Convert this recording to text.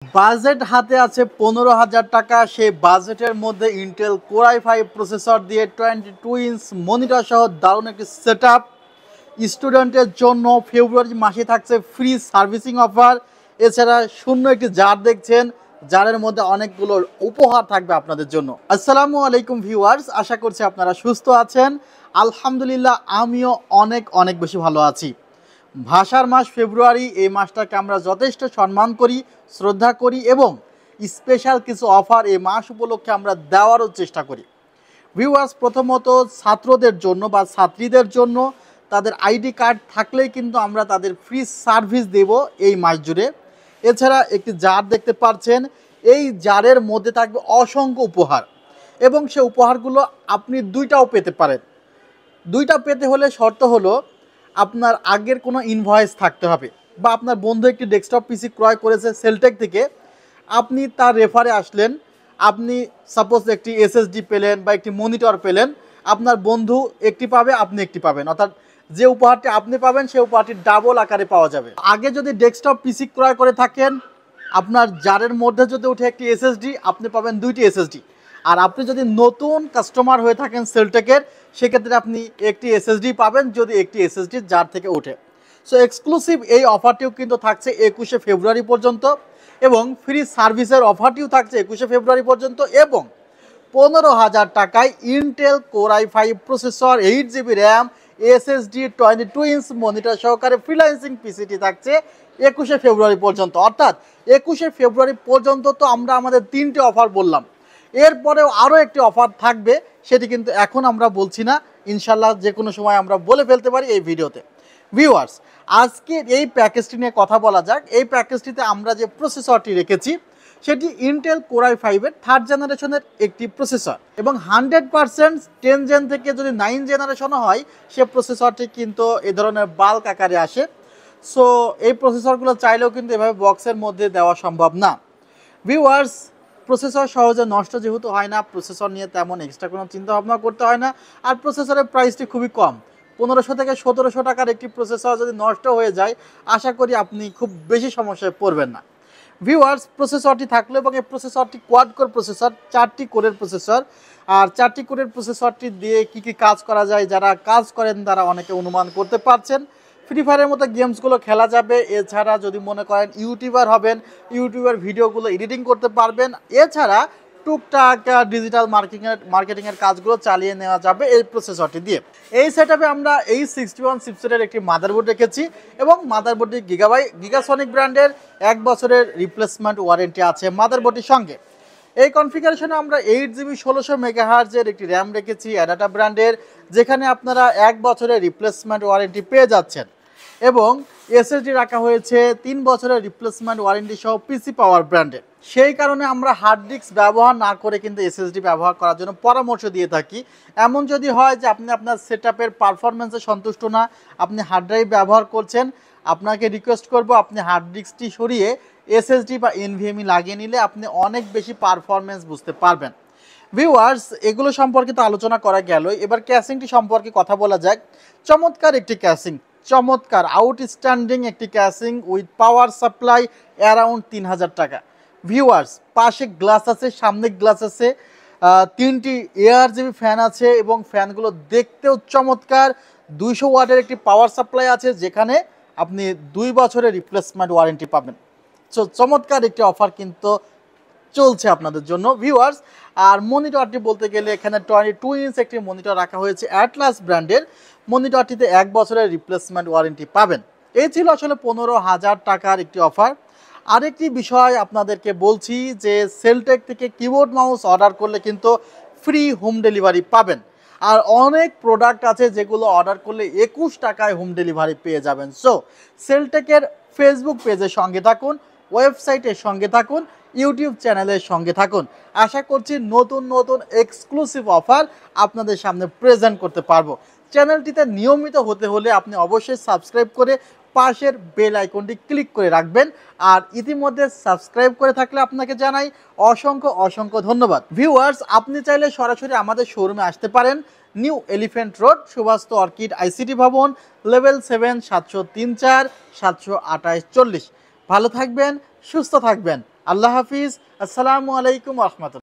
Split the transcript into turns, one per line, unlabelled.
Budget হাতে আছে 15,000 টাকা। সেই বাজেটের মধ্যে ইন্টেল কোর i5 প্রসেসর দিয়ে 22 ইঞ্চ মনিটর সহ দারুণ একটি সেট আপ। স্টুডেন্টের জন্য ফেব্রুয়ারি মাসে থাকছে ফ্রি সার্ভিসিং অফার। এছাড়া শূন্য একটি জার দেখছেন, জারের মধ্যে অনেকগুলো উপহার থাকবে আপনাদের জন্য। আসসালামু আলাইকুম ভিউয়ার্স, আশা করছি আপনারা সুস্থ আছেন। আলহামদুলিল্লাহ আমিও অনেক অনেক বেশি ভালো আছি। ভাষার মাস ফেব্রুয়ারি, এই মাসটাকে আমরা যথেষ্ট সম্মান করি, শ্রদ্ধা করি এবং স্পেশাল কিছু অফার এই মাস উপলক্ষে আমরা দেওয়ারও চেষ্টা করি। ভিউয়ার্স, প্রথমত ছাত্রদের জন্য বা ছাত্রীদের জন্য তাদের আইডি কার্ড থাকলেই কিন্তু আমরা তাদের ফ্রি সার্ভিস দেব এই মাস জুড়ে। এছাড়া একটি জার দেখতে পাচ্ছেন, এই জারের মধ্যে থাকবে অসংখ্য উপহার এবং সে উপহারগুলো আপনি দুইটাও পেতে পারেন। দুইটা পেতে হলে শর্ত হলো আপনার আগের কোনো ইনভয়েস থাকতে হবে, বা আপনার বন্ধু একটি ডেস্কটপ পিসি ক্রয় করেছে সেলটেক থেকে, আপনি তার রেফারে আসলেন, আপনি সাপোজ একটি এসএসডি পেলেন বা একটি মনিটর পেলেন, আপনার বন্ধু একটি পাবে, আপনি একটি পাবেন, অর্থাৎ যে উপহারটি আপনি পাবেন সেই উপহারটি ডাবল আকারে পাওয়া যাবে। আগে যদি ডেস্কটপ পিসি ক্রয় করে থাকেন, আপনার জারের মধ্যে যদি উঠে একটি এসএসডি, আপনি পাবেন দুইটি এসএসডি। আর আপনি যদি নতুন কাস্টমার হয়ে থাকেন সেলটেকের, সেক্ষেত্রে আপনি একটি এসএসডি পাবেন যদি একটি এসএসডি জার থেকে ওঠে। সো এক্সক্লুসিভ এই অফারটিও কিন্তু থাকছে 21শে ফেব্রুয়ারি পর্যন্ত, এবং ফ্রি সার্ভিসের অফারটিও থাকছে 21শে ফেব্রুয়ারি পর্যন্ত, এবং 15,000 টাকায় Intel core i5 processor, 8GB RAM, SSD, 22 inch monitor সহকারে ফ্রিল্যান্সিং পিসিটি থাকছে 21শে ফেব্রুয়ারি পর্যন্ত। অর্থাৎ 21শে ফেব্রুয়ারি পর্যন্ত তো আমরা আমাদের 3টে অফার বললাম, এরপরেও আরও একটি অফার থাকবে, সেটি কিন্তু এখন আমরা বলছি না, ইনশাল্লাহ যে কোনো সময় আমরা বলে ফেলতে পারি এই ভিডিওতে। ভিউয়ার্স, আজকের এই প্যাকেজটি নিয়ে কথা বলা যাক। এই প্যাকেজটিতে আমরা যে প্রসেসরটি রেখেছি সেটি ইন্টেল কোর i5-এর 3rd জেনারেশনের একটি প্রসেসর, এবং 100% 10 জেন থেকে যদি 9 জেনারেশনও হয় সে প্রসেসরটি কিন্তু এ ধরনের বাল্ক আকারে আসে। সো এই প্রসেসরগুলো চাইলেও কিন্তু এভাবে বক্সের মধ্যে দেওয়া সম্ভব না। ভিউয়ার্স, প্রসেসর সহজে নষ্ট যেহেতু হয় না, প্রসেসর নিয়ে তেমন এক্সট্রা কোনো চিন্তা ভাবনা করতে হয় না, আর প্রসেসরের প্রাইসটি খুবই কম। 1500 থেকে 1700 টাকার একটি প্রসেসর যদি নষ্ট হয়ে যায়, আশা করি আপনি খুব বেশি সমস্যায় পড়বেন না। ভিউয়ার্স, প্রসেসরটি থাকলো, এবং এই প্রসেসরটি কোয়াড কোর প্রসেসর, 4টি কোরের প্রসেসর। আর 4টি কোরের প্রসেসরটি দিয়ে কী কী কাজ করা যায়, যারা কাজ করেন তারা অনেকে অনুমান করতে পারছেন। ফ্রি ফায়ারের মতো গেমসগুলো খেলা যাবে। এছাড়া যদি মনে করেন ইউটিউবার হবেন, ইউটিউবের ভিডিওগুলো এডিটিং করতে পারবেন। এছাড়া টুকটাক ডিজিটাল মার্কেটিংয়ের কাজগুলো চালিয়ে নেওয়া যাবে এই প্রসেসরটি দিয়ে। এই সেটআপে আমরা এই 61 চিপসেটের একটি মাদারবোর্ড রেখেছি, এবং মাদারবোর্ডটি গিগাসনিক ব্র্যান্ডের 1 বছরের রিপ্লেসমেন্ট ওয়ারেন্টি আছে মাদারবোর্ডটির সঙ্গে। এই কনফিগারেশনে আমরা 8GB 1600 মেগাহার্জের একটি র্যাম রেখেছি অ্যাডাটা ব্র্যান্ডের, যেখানে আপনারা 1 বছরের রিপ্লেসমেন্ট ওয়ারেন্টি পেয়ে যাচ্ছেন, এবং এসএসডি রাখা হয়েছে 3 বছরের রিপ্লেসমেন্ট ওয়ারেন্টি সহ পিসি পাওয়ার ব্র্যান্ডের। সেই কারণে আমরা হার্ড ডিস্ক ব্যবহার না করে কিন্তু এসএসডি ব্যবহার করার জন্য পরামর্শ দিয়ে থাকি। এমন যদি হয় যে আপনি আপনার সেটআপের পারফরমেন্সে সন্তুষ্ট না, আপনি হার্ড ড্রাইভ ব্যবহার করছেন, আপনাকে রিকোয়েস্ট করব আপনি হার্ড ডিস্কটি সরিয়ে এসএসডি বা এনভিএমই লাগিয়ে নিলে আপনি অনেক বেশি পারফরমেন্স বুঝতে পারবেন। ভিউয়ার্স, এগুলো সম্পর্কে তো আলোচনা করা গেল, এবার ক্যাসিংটি সম্পর্কে কথা বলা যাক। চমৎকার একটি ক্যাসিং, চমৎকার আউটস্ট্যান্ডিং একটি casing with power supply around 3000 টাকা। ভিউয়ার্স, পাশে গ্লাস আছে, সামনে গ্লাস আছে, 3টি ARGB ফ্যান আছে, এবং ফ্যানগুলো দেখতেও চমৎকার। 200 ওয়াটের একটি পাওয়ার সাপ্লাই আছে, যেখানে আপনি 2 বছরের রিপ্লেসমেন্ট ওয়ারেন্টি পাবেন। সো চমৎকার একটি অফার কিন্তু চলছে আপনাদের জন্য ভিউয়ার্স। আর মনিটরটি বলতে গেলে এখানে 22 ইঞ্চ একটি মনিটর রাখা হয়েছে অ্যাটলাস ব্র্যান্ডের। মনিটরটিতে 1 বছরের রিপ্লেসমেন্ট ওয়ারেন্টি পাবেন। এই ছিল আসলে 15,000 টাকার একটি অফার। আরেকটি বিষয় আপনাদেরকে বলছি যে সেলটেক থেকে কিবোর্ড মাউস অর্ডার করলে কিন্তু ফ্রি হোম ডেলিভারি পাবেন। আর অনেক প্রোডাক্ট আছে যেগুলো অর্ডার করলে 21 টাকায় হোম ডেলিভারি পেয়ে যাবেন। সো সেলটেকের ফেসবুক পেজের সঙ্গে থাকুন, ওয়েবসাইটের সঙ্গে থাকুন, ইউটিউব চ্যানেলের সঙ্গে থাকুন। আশা করছি নতুন নতুন এক্সক্লুসিভ অফার আপনাদের সামনে প্রেজেন্ট করতে পারবো। চ্যানেলটিতে নিয়মিত হতে হলে আপনি অবশ্যই সাবস্ক্রাইব করে পাশের বেল আইকনটি ক্লিক করে রাখবেন। আর ইতিমধ্যে সাবস্ক্রাইব করে থাকলে আপনাকে জানাই অসংখ্য অসংখ্য ধন্যবাদ। ভিউয়ার্স, আপনি চাইলে সরাসরি আমাদের শোরুমে আসতে পারেন। New Elephant Road, Subhash Orchid ICT ভবন, লেভেল 7, 703-4, 728-40। ভালো থাকবেন, সুস্থ থাকবেন। আল্লাহ হাফিজ, আসসালামু আলাইকুম রহমতুল্লাহ।